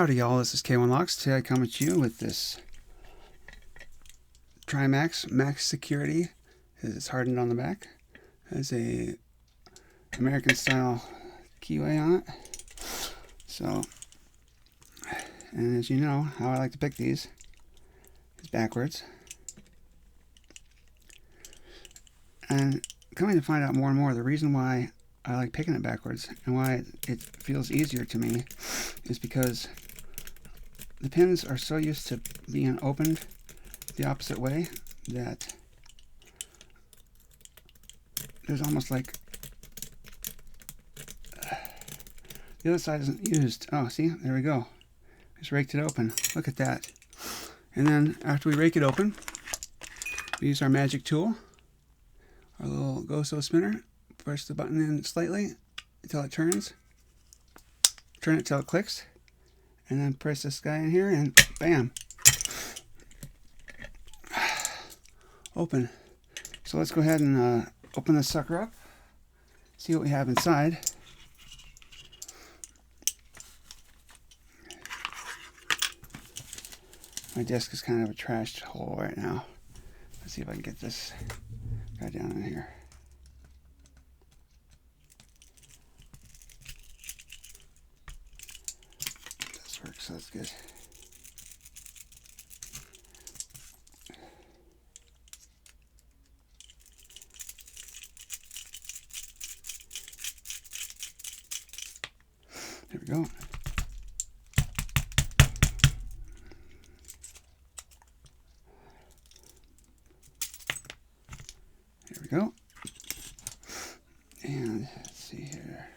Howdy y'all, this is K1 Locks. Today I come at you with this TRIMAX Max Security. It's hardened on the back. It has a American style keyway on it. So, and as you know, how I like to pick these is backwards. And coming to find out more and more, the reason why I like picking it backwards and why it feels easier to me is because the pins are so used to being opened the opposite way that there's almost like the other side isn't used. Oh, see, there we go. Just raked it open. Look at that. And then after we rake it open, we use our magic tool, our little go-so spinner. Push the button in slightly until it turns. Turn it till it clicks. And then press this guy in here and bam. Open. So let's go ahead and open this sucker up. See what we have inside. My desk is kind of a trashed hole right now. Let's see if I can get this guy down in here. This works, so that's good. There we go. There we go. And let's see here.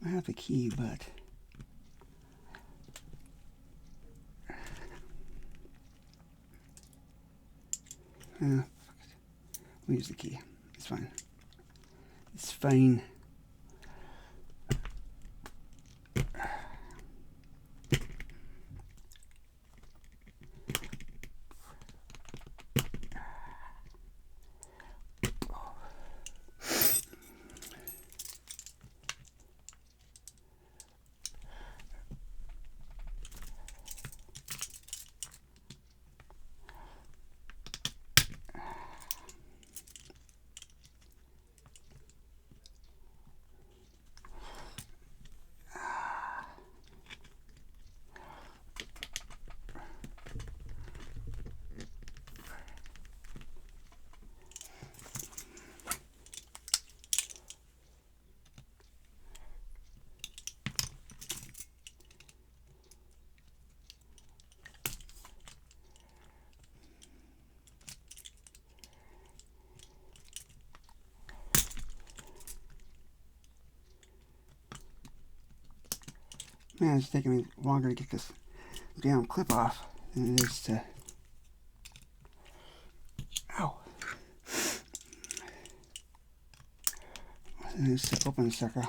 I have the key, but we'll use the key. It's fine. It's fine. Man, it's taking me longer to get this damn clip off than it is to... Ow! Than it is to open the sucker.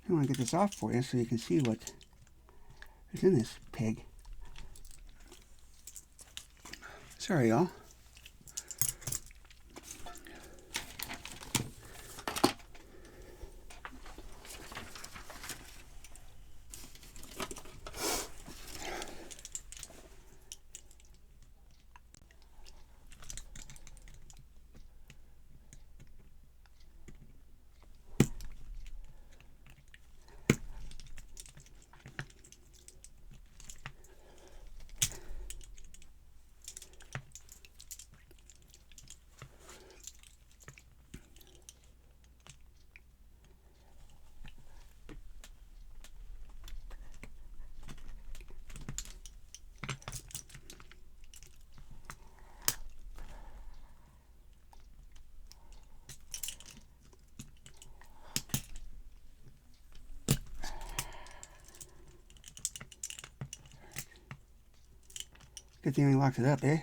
I want to get this off for you so you can see what is in this pig. Sorry, y'all. Good thing we locked it up, eh?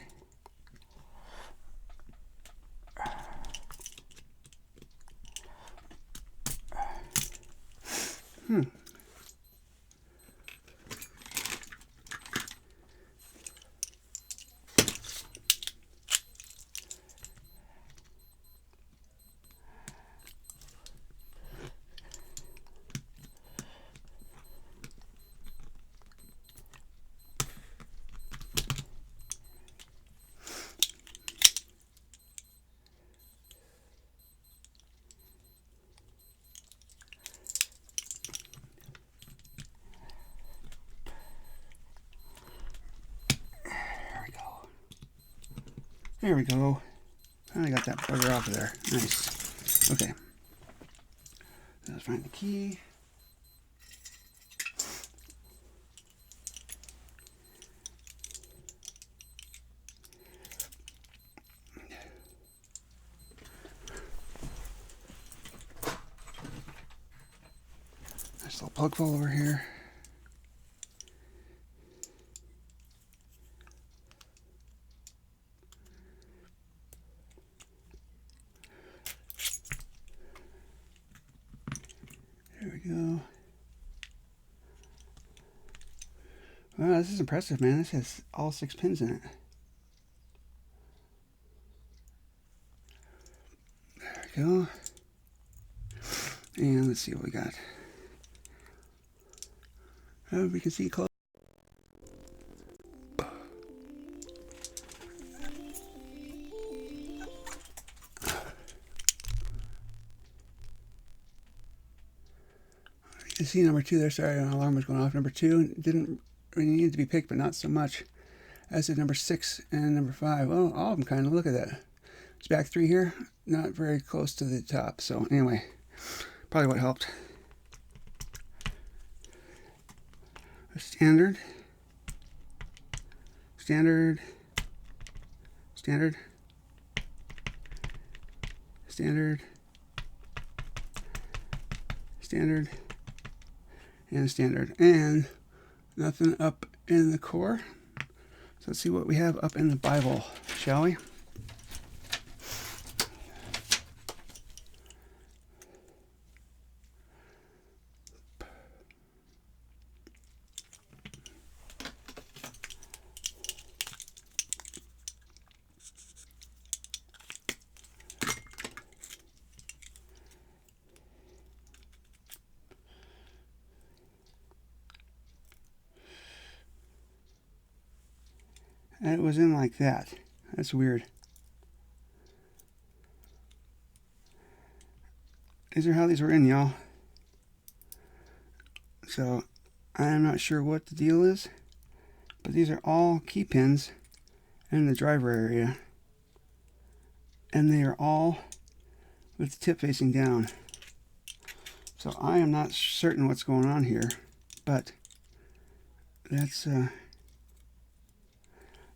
There we go. Finally got that bugger off of there. Nice. Okay. Let's find the key. Nice little plug hole over here. There we go. Wow, this is impressive, man. This has all 6 pins in it. There we go. And let's see what we got. Oh, we can see close. You can see number 2 there. Sorry, an alarm was going off. Number 2 didn't really need to be picked, but not so much as did number 6 and number 5. Oh, all of them kind of. Look at that. It's back 3 here, not very close to the top. So anyway, probably what helped. Standard, standard, standard, standard, standard, and standard, and nothing up in the core. So let's see what we have up in the Bible, shall we? And it was in like that. That's weird. These are how these were in, y'all. So I'm not sure what the deal is, but these are all key pins in the driver area, and they are all with the tip facing down. So I am not certain what's going on here, but that's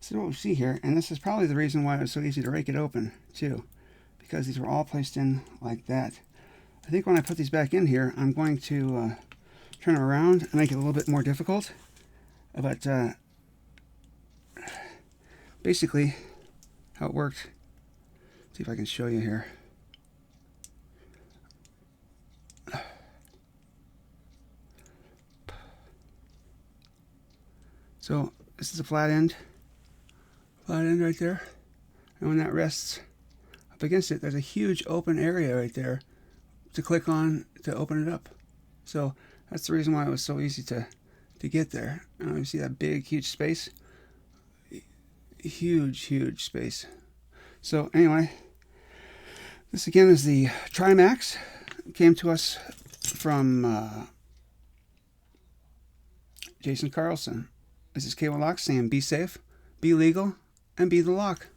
this is what we see here, and this is probably the reason why it was so easy to rake it open too, because these were all placed in like that. I think when I put these back in here, I'm going to turn them around and make it a little bit more difficult. But basically, how it worked. See if I can show you here. So this is a flat end right there, and when that rests up against it, there's a huge open area right there to click on to open it up. So that's the reason why it was so easy to get there. You see that big, huge space? Huge space. So anyway, this again is the TRIMAX. It came to us from Jason Carlson. This is Cable Lock saying be safe, be legal, and be the lock.